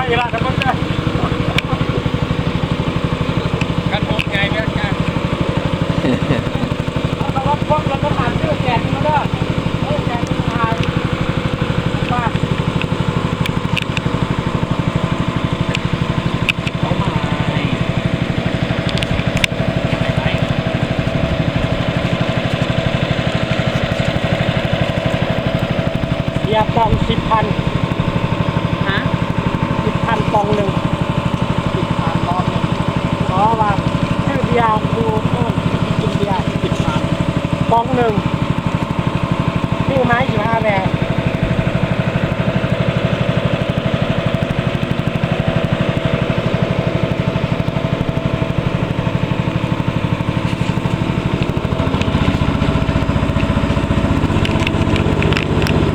อีละทั้งหมดเลยกันหมดไงเพื่อนกันเราวัดพวกเราต้องหันเสื้อแกนมาเด้อแกนมาหายว่าเขามาเบียร์ปอง10,000ฮะ10,000ปองหนึ่ง10,000ปองหนึ่งเพราะว่าชื่อเบียร์ดูนู่นกินเบียร์10,000ปองหนึ่งชื่อไม้15แบ